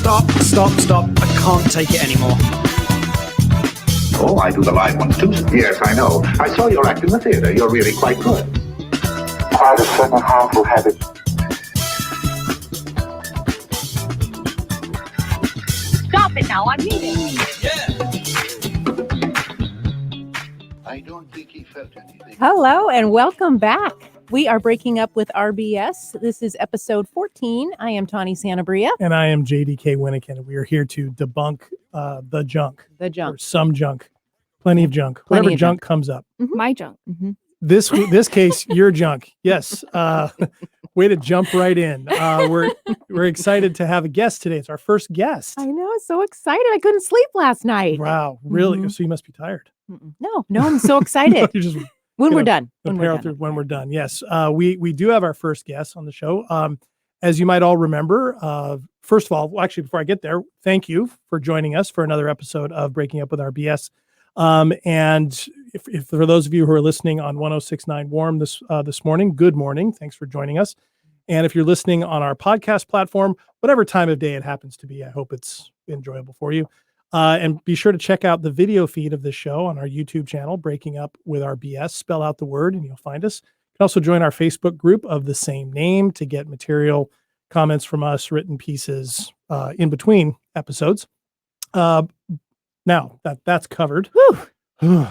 Stop. I can't take it anymore. Oh, I do the live ones too. Yes, I know. I saw your act in the theater. You're really quite good. Quite a certain harmful habit. Stop it now, I'm leaving. I don't think he felt anything. Hello and welcome back. We are breaking up with RBS. This is episode 14. I am Tawny Santabria. And I am JDK Winnikin. We are here to debunk the junk. The junk. Or some junk. Plenty of junk. Plenty Whatever of junk comes up. Mm-hmm. My junk. Mm-hmm. This case, your junk. Yes. Way to jump right in. We're excited to have a guest today. It's our first guest. I know. So excited. I couldn't sleep last night. Wow. Really? Mm-hmm. So you must be tired. No, I'm so excited. You're just when we're done. When we're done. Yes. We do have our first guest on the show. As you might all remember, first of all, actually, before I get there, thank you for joining us for another episode of Breaking Up with RBS. And if for those of you who are listening on 106.9 Warm this morning, good morning. Thanks for joining us. And if you're listening on our podcast platform, whatever time of day it happens to be, I hope it's enjoyable for you. And be sure to check out the video feed of this show on our YouTube channel, Breaking Up with RBS. Spell out the word and you'll find us. You can also join our Facebook group of the same name to get material, comments from us, written pieces in between episodes. Now that's covered. Whew.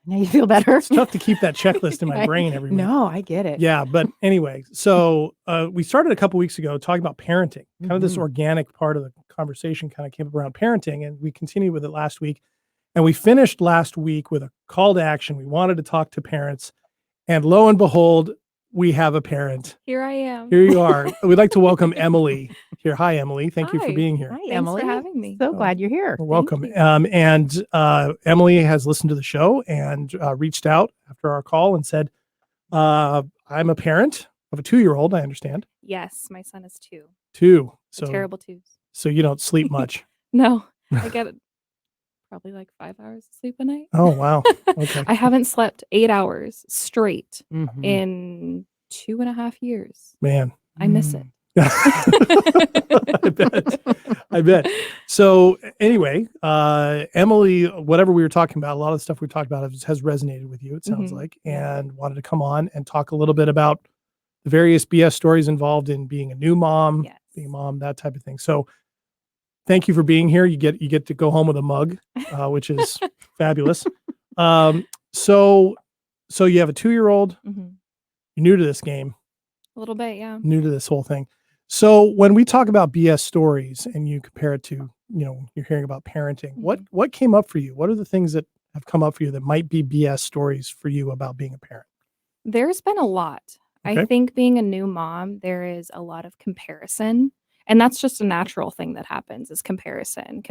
Now you feel better? It's tough to keep that checklist in my brain every week. No, I get it. Yeah, but anyway, so we started a couple weeks ago talking about parenting. Kind of this organic part of the conversation kind of came up around parenting, and we continued with it last week. And we finished last week with a call to action. We wanted to talk to parents, and lo and behold, we have a parent. Here I am. Here you are. We'd like to welcome Emily here. Hi, Emily. Thank you for Hi. being here. Hi, Thanks Emily. for having me. So glad you're here. You're welcome. And Emily has listened to the show and reached out after our call and said, I'm a parent of a 2-year-old, I understand. Yes, my son is 2. 2. So terrible 2s. So you don't sleep much. No, I get probably like 5 hours of sleep a night. Oh, wow. Okay. I haven't slept 8 hours straight Mhm. in 2.5 years. Man. I miss it. I bet. So anyway, Emily, whatever we were talking about, a lot of the stuff we talked about has resonated with you, it sounds like, and wanted to come on and talk a little bit about the various BS stories involved in being a new mom, being a mom, that type of thing. So thank you for being here. You get to go home with a mug, which is fabulous. So you have a 2-year-old. Mm-hmm. You're new to this game. A little bit, yeah. New to this whole thing. So when we talk about BS stories and you compare it to, you're hearing about parenting, what came up for you? What are the things that have come up for you that might be BS stories for you about being a parent? There's been a lot. Okay. I think being a new mom, there is a lot of comparison. And that's just a natural thing that happens is comparison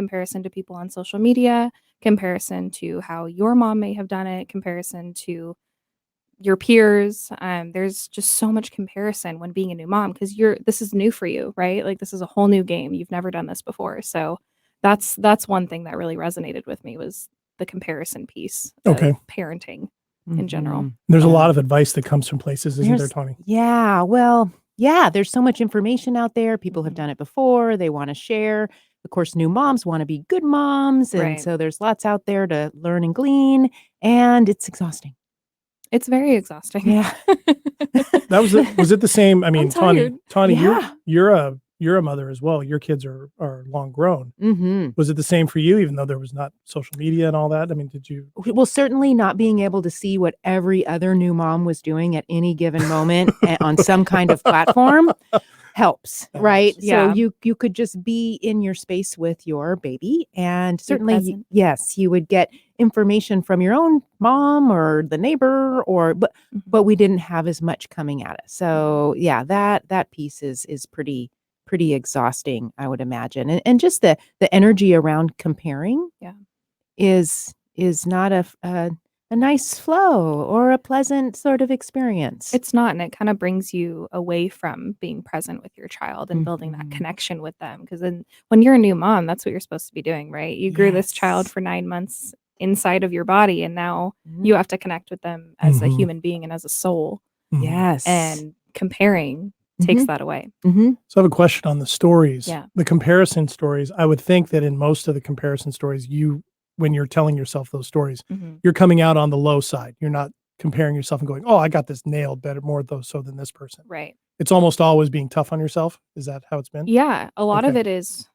to people on social media, comparison to how your mom may have done it, comparison to your peers. There's just so much comparison when being a new mom because this is new for you, right? Like this is a whole new game. You've never done this before. So that's one thing that really resonated with me was the comparison piece of parenting in general. There's a lot of advice that comes from places, isn't there, Tawny? Yeah, well, yeah, there's so much information out there. People have done it before. They want to share. Of course, new moms want to be good moms. And so there's lots out there to learn and glean. And it's exhausting. It's very exhausting. Yeah. Was it the same? I mean, Tawny, yeah. you're a mother as well. Your kids are long grown. Mm-hmm. Was it the same for you, even though there was not social media and all that? I mean, did you? Well, certainly not being able to see what every other new mom was doing at any given moment on some kind of platform helps, right? Yeah. So you could just be in your space with your baby, and certainly, yes, you would get information from your own mom or the neighbor, but we didn't have as much coming at us. So yeah, that piece is pretty exhausting, I would imagine. And just the energy around comparing is not a nice flow or a pleasant sort of experience. It's not, and it kind of brings you away from being present with your child and building that connection with them. Because then when you're a new mom, that's what you're supposed to be doing, right? You grew this child for 9 months inside of your body, and now you have to connect with them as a human being and as a soul. Yes. And comparing takes that away. Mm-hmm. So I have a question on the stories. Yeah. The comparison stories. I would think that in most of the comparison stories, when you're telling yourself those stories, you're coming out on the low side. You're not comparing yourself and going, oh, I got this nailed better, more so than this person. Right. It's almost always being tough on yourself. Is that how it's been? Yeah. A lot of Okay. it is,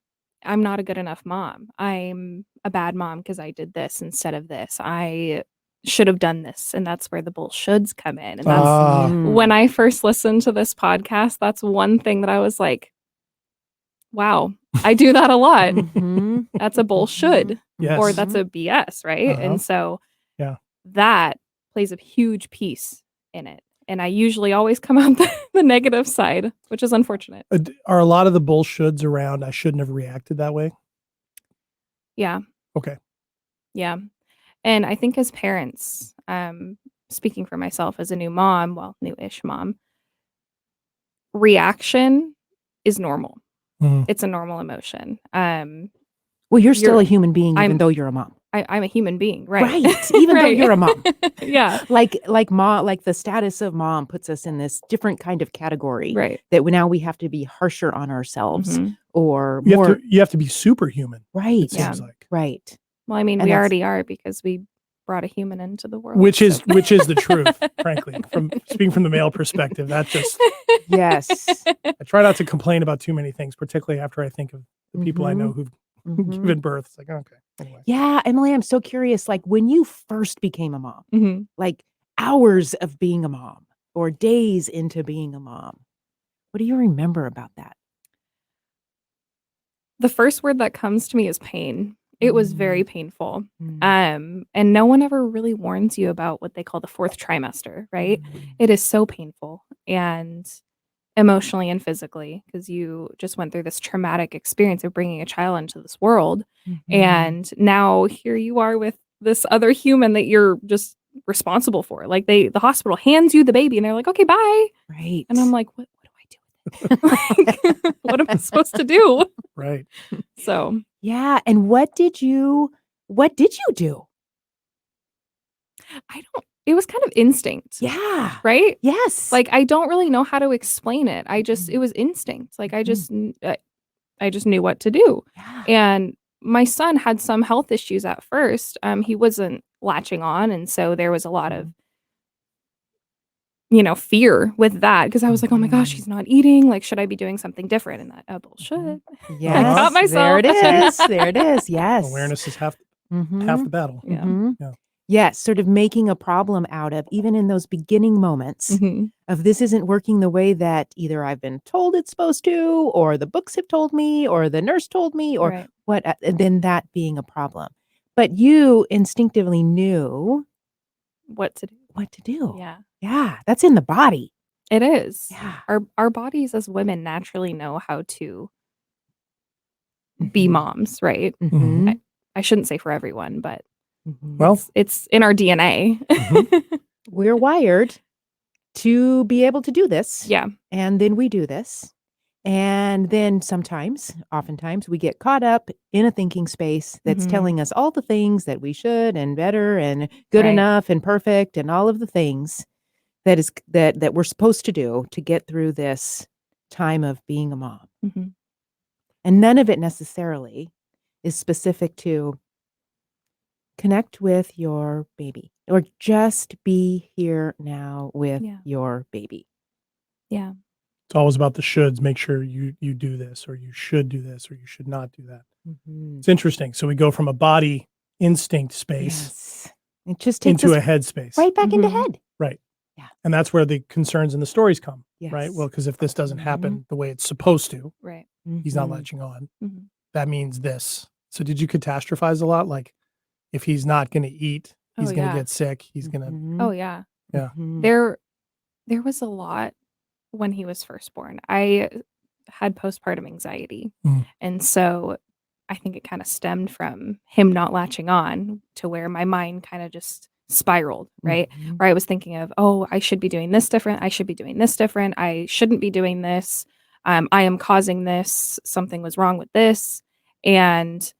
I'm not a good enough mom. I'm a bad mom because I did this instead of this. I should have done this. And that's where the bull shoulds come in. And that's when I first listened to this podcast, that's one thing that I was like, wow, I do that a lot. That's a bull should, Yes. or that's a BS, right? Uh-huh. And so Yeah. that plays a huge piece in it. And I usually always come out the negative side, which is unfortunate. Are a lot of the bull shoulds around, I shouldn't have reacted that way? Yeah. Okay. Yeah. And I think as parents, speaking for myself as a new mom, well, new-ish mom, reaction is normal. It's a normal emotion. Well, you're still a human being, even though you're a mom. I'm a human being, right? Right. Even though you're a mom. Yeah. Like the status of mom puts us in this different kind of category. Right. That now we have to be harsher on ourselves or You more. you have to be superhuman. Right. It seems like. Right. Well, I mean, And we that's- already are because we brought a human into the world. Which is the truth, frankly. From speaking from the male perspective, that just Yes. I try not to complain about too many things, particularly after I think of the people I know who've given birth. It's like, okay. Anyway. Yeah, Emily, I'm so curious. Like when you first became a mom, like hours of being a mom or days into being a mom, what do you remember about that? The first word that comes to me is pain. It was very painful. And no one ever really warns you about what they call the fourth trimester, right? It is so painful and emotionally and physically because you just went through this traumatic experience of bringing a child into this world. And now here you are with this other human that you're just responsible for. Like the hospital hands you the baby and they're like, okay, bye. Right. And I'm like, what do I do with it? Like, what am I supposed to do? Right. So yeah. And what did you do? it was kind of instinct. Yeah. Right? Yes. Like, I don't really know how to explain it. It was instinct. Like, I just knew what to do. Yeah. And my son had some health issues at first. He wasn't latching on. And so there was a lot of, fear with that because I was like, oh my gosh, he's not eating. Like, should I be doing something different? And that bullshit. Yes. I got myself. There it is. There it is. Yes. Awareness is half the battle. Yeah. Yes, sort of making a problem out of, even in those beginning moments of this isn't working the way that either I've been told it's supposed to, or the books have told me, or the nurse told me, or what, and then that being a problem. But you instinctively knew what to do. Yeah. Yeah. That's in the body. It is. Yeah. Our bodies as women naturally know how to be moms, right? I shouldn't say for everyone, but well, it's in our DNA. We're wired to be able to do this. Yeah. And then we do this. And then oftentimes we get caught up in a thinking space that's telling us all the things that we should and better and good enough and perfect and all of the things that we're supposed to do to get through this time of being a mom. And none of it necessarily is specific to connect with your baby or just be here now with your baby. Yeah. It's always about the shoulds. Make sure you do this, or you should do this, or you should not do that. It's interesting. So we go from a body instinct space it just takes into us a head space. right back into head. Right. Yeah. And that's where the concerns and the stories come. Yes. Right. Well, because if this doesn't happen the way it's supposed to, Right. he's not latching on. That means this. So did you catastrophize a lot? Like if he's not going to eat, he's going to get sick. He's going to. Oh yeah. Yeah. There was a lot when he was first born. I had postpartum anxiety. And so I think it kind of stemmed from him not latching on to where my mind kind of just spiraled, right? Where I was thinking of, oh, I should be doing this different. I should be doing this different. I shouldn't be doing this. I am causing this. Something was wrong with this. And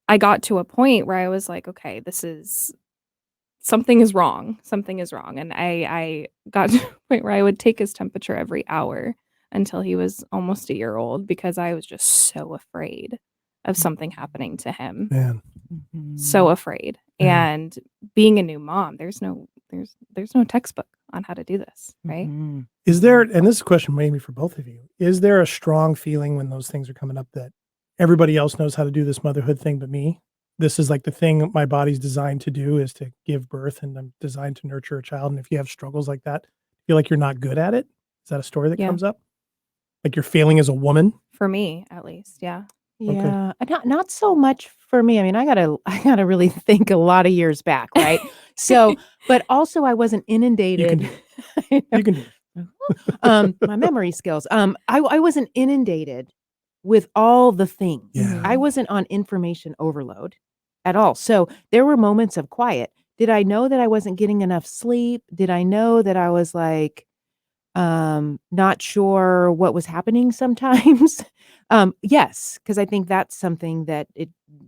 I got to a point where I was like, okay, something is wrong. Something is wrong. And I got to a point where I would take his temperature every hour until he was almost a year old because I was just so afraid of something happening to him. Man. So afraid. Yeah. And being a new mom, there's no textbook on how to do this, right? Is there, and this question maybe for both of you, is there a strong feeling when those things are coming up that everybody else knows how to do this motherhood thing but me? This is like the thing my body's designed to do, is to give birth, and I'm designed to nurture a child. And if you have struggles like that, feel like you're not good at it. Is that a story that comes up? Like you're failing as a woman? For me, at least. Yeah. Yeah. Not so much for me. I mean, I gotta really think a lot of years back, right? So, but also I wasn't inundated. You can do it. My memory skills. I wasn't inundated with all the things. Yeah. I wasn't on information overload at all. So there were moments of quiet. Did I know that I wasn't getting enough sleep? Did I know that I was like not sure what was happening sometimes? Yes, because I think that's something that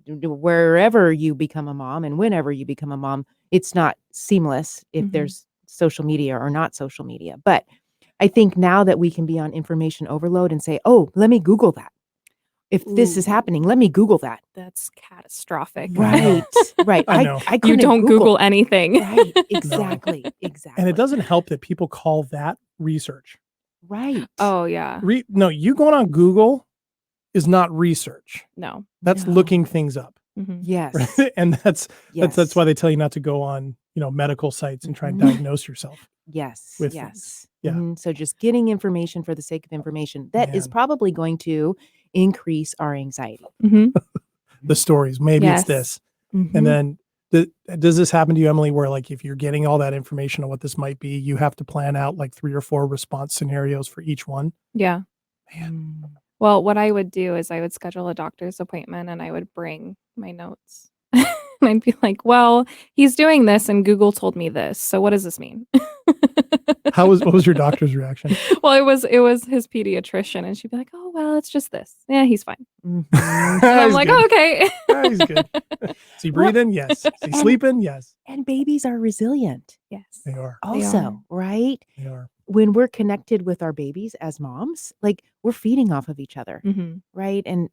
wherever you become a mom and whenever you become a mom, it's not seamless if there's social media or not social media. But I think now that we can be on information overload and say, oh, let me Google that. If this is happening, let me Google that. That's catastrophic. Right. Right. I know. I You couldn't don't Google anything. Right. Exactly. Exactly. And it doesn't help that people call that research. Right. Oh, yeah. No, you going on Google is not research. No. That's No. looking things up. Yes. Right? And that's Yes. why they tell you not to go on, medical sites and try and diagnose yourself. Yes. with Yes. things. Yeah. So just getting information for the sake of information, that is Man. probably going to increase our anxiety. The stories, maybe Yes. it's this. Mhm. And then does this happen to you, Emily, where like if you're getting all that information on what this might be, you have to plan out like 3 or 4 response scenarios for each one? Yeah. Mm. Well, what I would do is I would schedule a doctor's appointment and I would bring my notes. And I'd be like, well, he's doing this and Google told me this. So what does this mean? What was your doctor's reaction? Well, it was his pediatrician and she'd be like, oh, well, it's just this. Yeah, he's fine. Mhm. And I'm He's like, good. oh, okay. He's good. Is he breathing? Yes. Is he sleeping? Yes. And babies are resilient Yes. They are. also, right? They are. When we're connected with our babies as moms, like we're feeding off of each other, right? And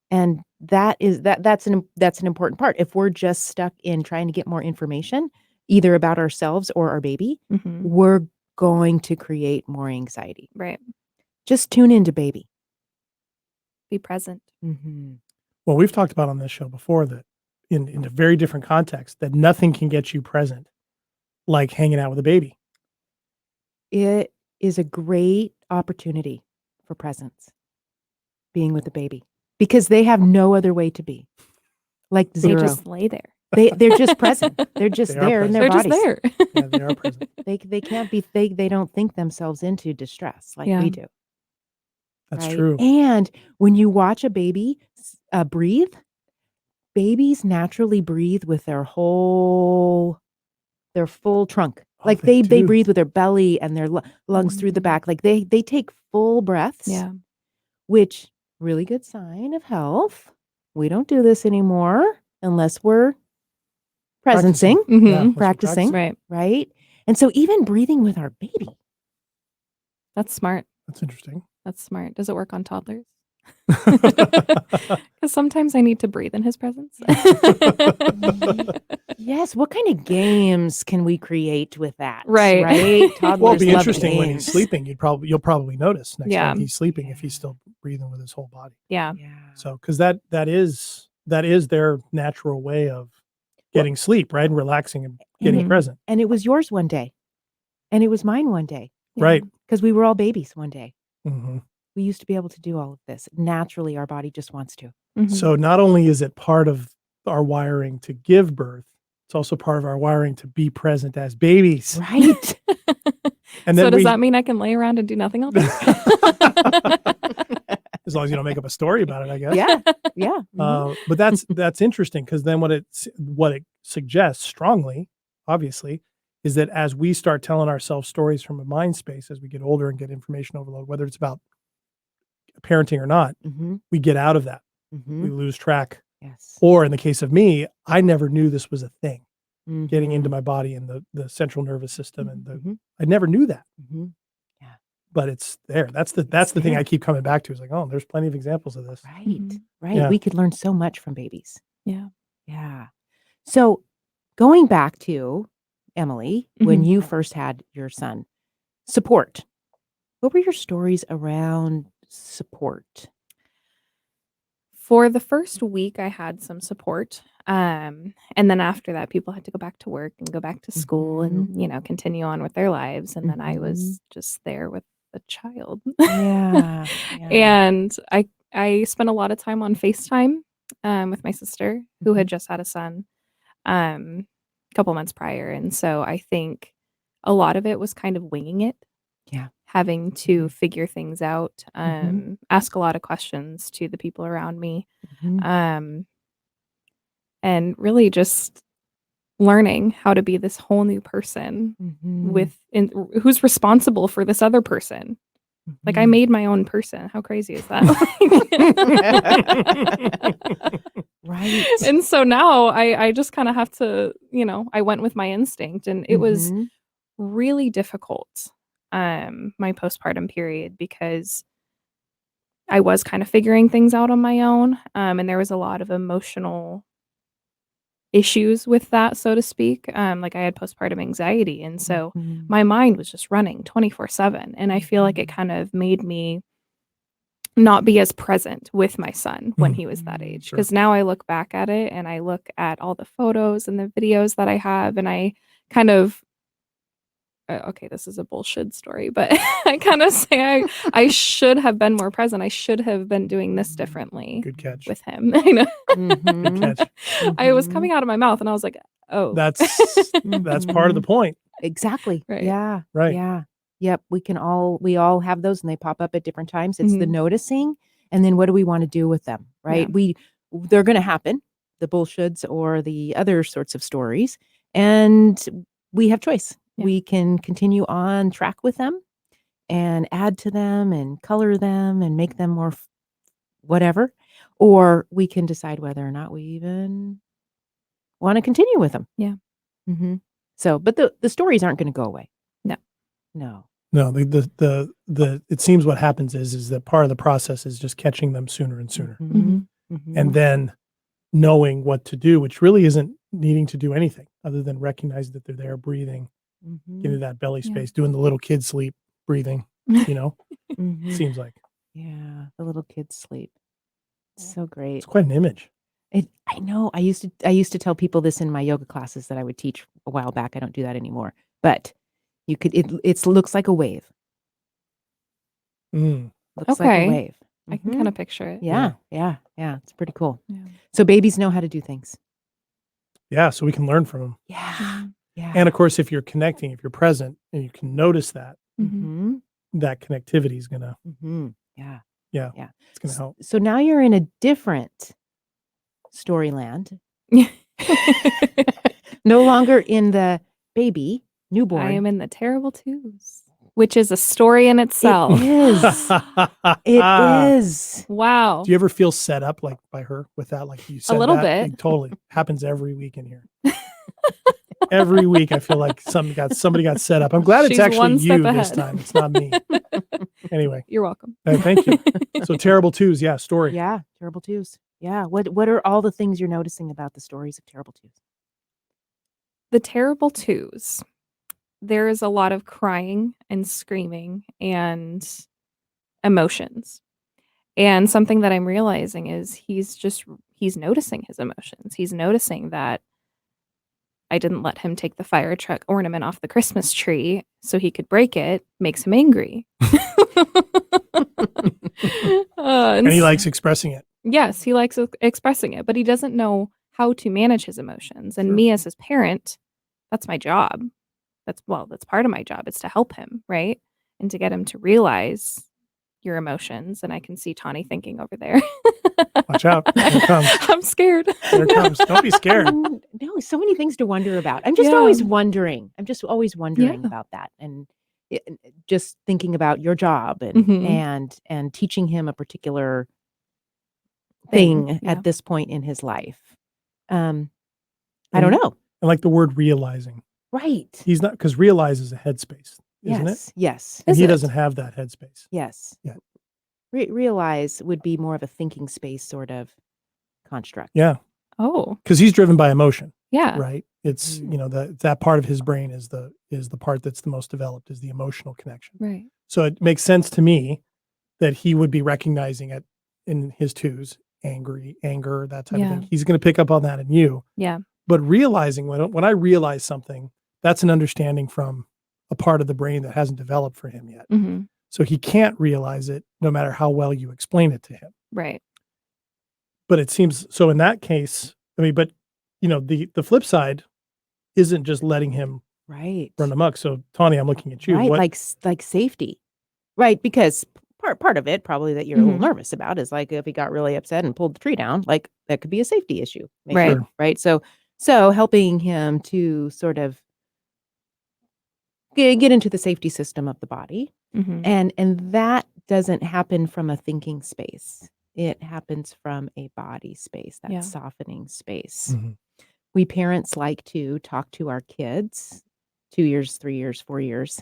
that's an important part. If we're just stuck in trying to get more information, either about ourselves or our baby, we're going to create more anxiety. Right. Just tune into baby. Be present. Well, we've talked about on this show before that in a very different context, that nothing can get you present like hanging out with a baby. It is a great opportunity for presence, being with the baby, because they have no other way to be. Like They zero. just lay there. They're just present. They're just They are there in their They're bodies. just there. Yeah, they are present. They can't be they don't think themselves into distress like Yeah. we do. That's right? true. And when you watch a baby breathe, babies naturally breathe with their full trunk. Oh, Like they they do. breathe with their belly and their lungs through the back. Like they take full breaths. Yeah. Which really good sign of health. We don't do this anymore unless we're presencing, Yeah, let's be practicing, Right. right? And so even breathing with our baby. That's smart. That's interesting. That's smart. Does it work on toddlers? Because sometimes I need to breathe in his presence. Yes. What kind of games can we create with that? Right. Right. Toddlers Well, it'd be love interesting when he's games. sleeping. You'll probably notice next Yeah. time he's sleeping if he's still breathing with his whole body. Yeah. Yeah. So, because that is their natural way of getting sleep, right, and relaxing and getting Mhm. present, And it was yours one day. And it was mine one day. Yeah. right? Because we were all babies one day. hmm We used to be able to do all of this. Naturally, our body just wants to. Mhm. So, not only is it part of our wiring to give birth, it's also part of our wiring to be present as babies. Right. And So then does that mean I can lay around and do nothing all day? as long as you don't make up a story about it, I guess. Yeah. Yeah. But that's interesting, because then what it suggests strongly, obviously, is that as we start telling ourselves stories from a mind space as we get older and get information overload, whether it's about parenting or not, Mm-hmm. we get out of that. Mm-hmm. We lose track. Yes. Or in the case of me, I never knew this was a thing, getting Mhm. into my body and the central nervous system, and Mhm. I never knew that. Mhm. but it's there. That's the thing I keep coming back to. Is like, oh, there's plenty of examples of this. Right. Right. Yeah. We could learn so much from babies. Yeah. Yeah. So going back to Emily, when you first had your son, support. What were your stories around support? For the first week, I had some support. And then after that, people had to go back to work and go back to school and, continue on with their lives. And then I was just there with the child. Yeah. And I spent a lot of time on FaceTime with my sister, who had just had a son a couple months prior. And so I think a lot of it was kind of winging it. Yeah. Having to figure things out, ask a lot of questions to the people around me, and really just learning how to be this whole new person who's responsible for this other person. Like I made my own person. How crazy is that? Right. And so now I just kind of have to, I went with my instinct, and it was really difficult. My postpartum period, because I was kind of figuring things out on my own. And there was a lot of emotional issues with that, so to speak. Like I had postpartum anxiety. And so my mind was just running 24/7. And I feel like it kind of made me not be as present with my son when he was that age. Because now I look back at it and I look at all the photos and the videos that I have, and I kind of okay, this is a bullshit story, but I kind of say I should have been more present. I should have been doing this differently. Good catch. With him. I know. Good catch. I was coming out of my mouth and I was like, oh. That's part of the point. Exactly. Right. Yeah. Right. Yeah. Yep. We all have those, and they pop up at different times. It's the noticing, and then what do we want to do with them? Right. Yeah. They're going to happen, the bullshits or the other sorts of stories, and we have choice. Yeah. We can continue on track with them and add to them and color them and make them more whatever, or we can decide whether or not we even want to continue with them. Yeah. So, but the stories aren't going to go away. No. It seems what happens is that part of the process is just catching them sooner and sooner, and then knowing what to do, which really isn't needing to do anything other than recognize that they're there, breathing, getting that belly space, doing the little kid sleep, breathing. Seems like. Yeah, the little kids sleep. It's so great. It's quite an image. I know. I used to tell people this in my yoga classes that I would teach a while back. I don't do that anymore, but you could. It looks like a wave. Looks like a wave. I can kind of picture it. Yeah. It's pretty cool. Yeah. So babies know how to do things. Yeah, so we can learn from them. Yeah. And of course, if you're connecting, if you're present, and you can notice that, that connectivity is gonna. Yeah. It's gonna help. So now you're in a different storyland. No longer in the baby newborn. I am in the terrible twos, which is a story in itself. It is. It is. Wow. Do you ever feel set up like by her with that? Like you said, a little that? bit. Like, totally happens every week in here. Every week, I feel like somebody got set up. I'm glad it's actually you this time. It's not me. Anyway, you're welcome. Thank you. So terrible twos, story. Yeah, terrible twos. Yeah. What are all the things you're noticing about the stories of terrible twos? The terrible twos. There is a lot of crying and screaming and emotions. And something that I'm realizing is he's noticing his emotions. He's noticing that I didn't let him take the fire truck ornament off the Christmas tree so he could break it. Makes him angry. And he likes expressing it. Yes, he likes expressing it, but he doesn't know how to manage his emotions. And me as his parent, that's my job. That's part of my job. It's to help him, right? And to get him to realize your emotions. And I can see Tawny thinking over there. Watch out. Here it comes. I'm scared. Here it comes. Don't be scared. No, so many things to wonder about. I'm just always wondering. About that. And just thinking about your job and teaching him a particular thing at this point in his life. I don't know. I like the word realizing. Right. He's not, because realize is a headspace. isn't it? Yes. And Is he it? doesn't have that headspace. Yes. Yeah. Realize would be more of a thinking space sort of construct. Yeah. Oh, Because he's driven by emotion, yeah. right? It's, that part of his brain is the part that's the most developed, is the emotional connection. Right. So it makes sense to me that he would be recognizing it in his twos, anger, that type of thing. He's going to pick up on that in you. Yeah. But realizing when I realize something, that's an understanding from a part of the brain that hasn't developed for him yet. Mm-hmm. So he can't realize it no matter how well you explain it to him. Right. But it seems so in that case, but the flip side isn't just letting him Right. run amok. So Tawny, I'm looking at you. Right. What, Like safety. Right. Because part of it probably that you're a little nervous about is like if he got really upset and pulled the tree down, like that could be a safety issue. maybe, Right. Sure. Right. So helping him to sort of get into the safety system of the body. Mm-hmm. And that doesn't happen from a thinking space. It happens from a body space, that softening space. Mhm. We parents like to talk to our kids 2 years, 3 years, 4 years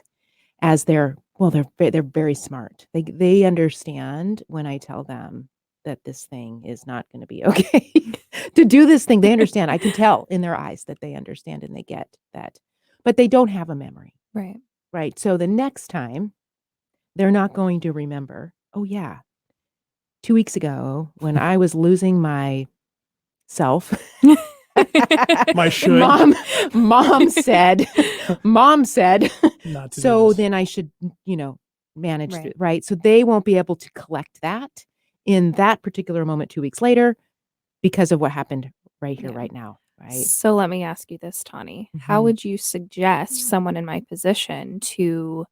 as they're very smart. They understand when I tell them that this thing is not going to be okay to do this thing. They understand. I can tell in their eyes that they understand and they get that, but they don't have a memory. Right. Right. So the next time they're not going to remember, oh yeah, 2 weeks ago when I was losing my self, My should. mom said, not to do so this. then I should, manage Right. through, right? So they won't be able to collect that in that particular moment 2 weeks later because of what happened right here, Yeah. right now, right? So let me ask you this, Tawny. How Mhm. would you suggest someone in my position to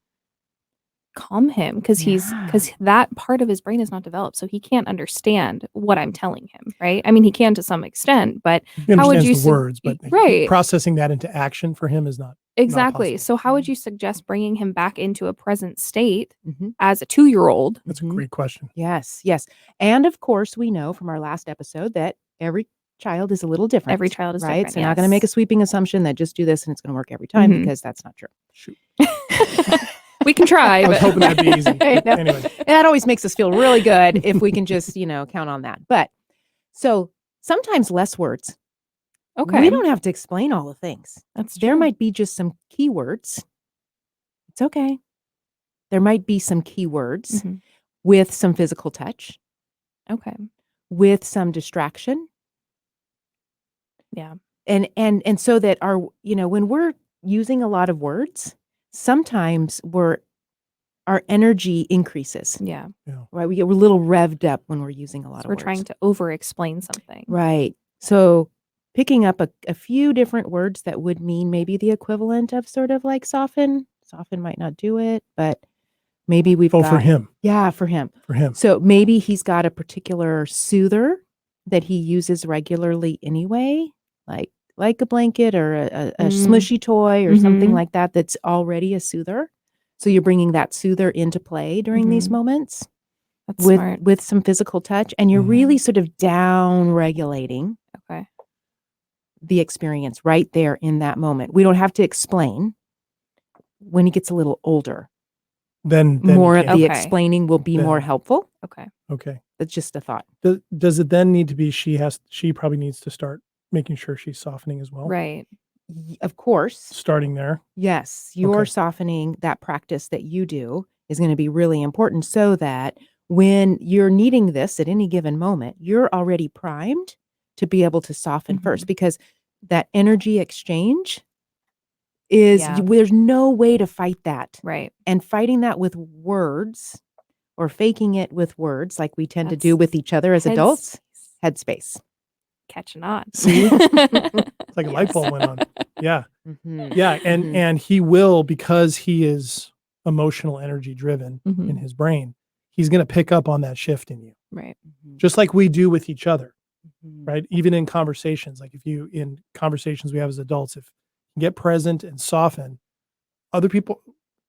calm him? Because that part of his brain is not developed, so he can't understand what I'm telling him, right? I mean, he can to some extent, but He how would understands you the words, but right. processing that into action for him is not Exactly. possible. So how would you suggest bringing him back into a present state Mhm. as a 2-year-old? That's Mhm. a great question. Yes. And of course, we know from our last episode that every child is a little different. Every child is right? different, So not going to make a yes. sweeping assumption that just do this and it's going to work every time Mhm. because that's not true. Shoot. We can try, I was but hoping that'd be easy. I know. Anyway, That always makes us feel really good if we can just, count on that. But so sometimes less words. okay. We don't have to explain all the things. That's There true. might be just some keywords. It's okay. There might be some keywords Mhm. with some physical touch, Okay. with some distraction. Yeah. And so that when we're using a lot of words, sometimes our energy increases, Yeah. right? We're a little revved up when we're using a lot So of we're words. trying to over explain something. Right. So picking up a few different words that would mean maybe the equivalent of sort of like soften. Soften might not do it, but maybe we've got. for him. Yeah, for him. For him. So maybe he's got a particular soother that he uses regularly anyway, like a blanket or a smushy toy or something Mhm. like that that's already a soother. So you're bringing that soother into play during these Mhm. moments That's smart. with some physical touch, and you're Mhm. really sort of down regulating Okay. the experience right there in that moment. We don't have to explain. When he gets a little older, Then more you of can't. the Okay. explaining will be more Then- helpful. Okay. Okay. That's just a thought. Does it then need to be she probably needs to start making sure she's softening as well? Right. Of course. Starting there. Yes, your Okay. softening, that practice that you do is going to be really important so that when you're needing this at any given moment, you're already primed to be able to soften first, because that energy exchange is, Yeah. there's no way to fight that. Right. And fighting that with words or faking it with words like we tend to do That's with each other as adults, headspace. Catching on. See? It's like a light Yes. bulb went on. Yeah. Mhm. Yeah. Mhm. And he will, because he is emotional energy driven in Mhm. his brain, he's going to pick up on that shift in you, Right. just like we do with each other, Mhm. right? Even in conversations, like in conversations we have as adults, if you get present and soften, other people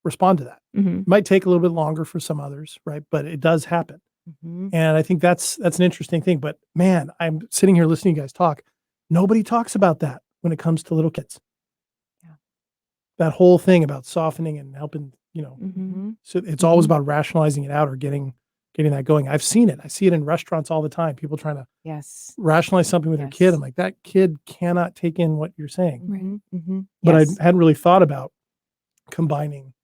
respond to that. Mhm. It might take a little bit longer for some others, right? But it does happen. Mhm. And I think that's an interesting thing. But man, I'm sitting here listening to you guys talk. Nobody talks about that when it comes to little kids. Yeah. That whole thing about softening and helping you know, Mhm. so it's always about rationalizing it out or getting that going. I've seen it. I see it in restaurants all the time. People trying to Yes. rationalize something with their kid. I'm like, that kid cannot take in what you're saying. Right. But I hadn't really thought about combining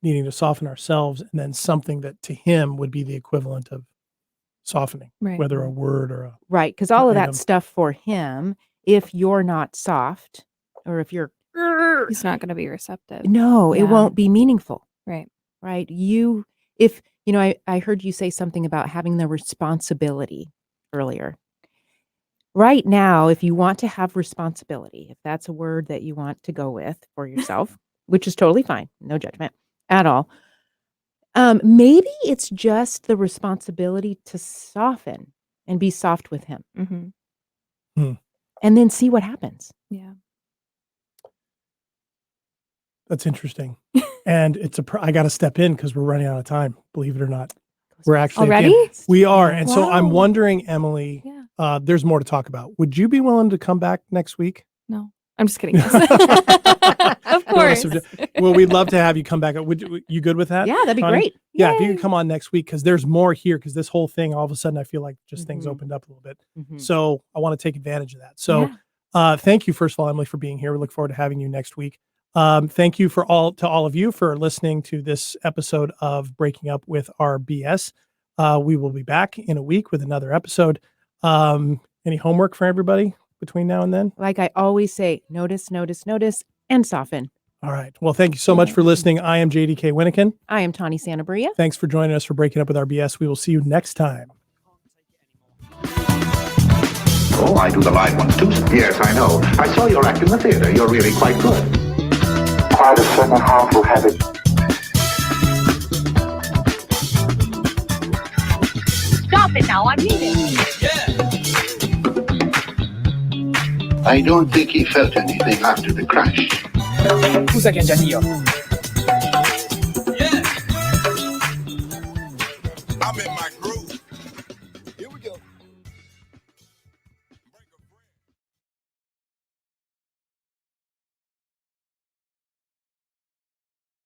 needing to soften ourselves and then something that to him would be the equivalent of softening, Right. whether a word or a Right. Because all of that item. stuff for him, if you're not soft or if you're, He's not going to be receptive. no, it Yeah. won't be meaningful. Right. Right. I heard you say something about having the responsibility earlier. Right now, if you want to have responsibility, if that's a word that you want to go with for yourself, which is totally fine, no judgment at all. Maybe it's just the responsibility to soften and be soft with him Mm-hmm. and then see what happens. Yeah. That's interesting. And I got to step in because we're running out of time, believe it or not. We're actually at the end. Already? We are. And so I'm Wow. wondering, Emily, Yeah. there's more to talk about. Would you be willing to come back next week? No, I'm just kidding. Yes. Of course. Well, we'd love to have you come back. You good with that? Yeah, that'd be Tawny? great. Yeah, if you Yay. could come on next week, because there's more here, because this whole thing, all of a sudden, I feel like just things opened up a little bit. So I want to take advantage of that. So thank you, first of all, Emily, for being here. We look forward to having you next week. Thank you to all of you for listening to this episode of Breaking Up with Our BS. We will be back in a week with another episode. Any homework for everybody between now and then? Like I always say, notice, and soften. All right. Well, thank you so much for listening. I am JDK Winnikin. I am Tawny Santabria. Thanks for joining us for Breaking Up with Our BS. We will see you next time. Oh, I do the live ones too. Yes, I know. I saw your act in the theater. You're really quite good. Quite a certain harmful habit. Stop it now, I'm leaving. I don't think he felt anything after the crash. Scusa che già io.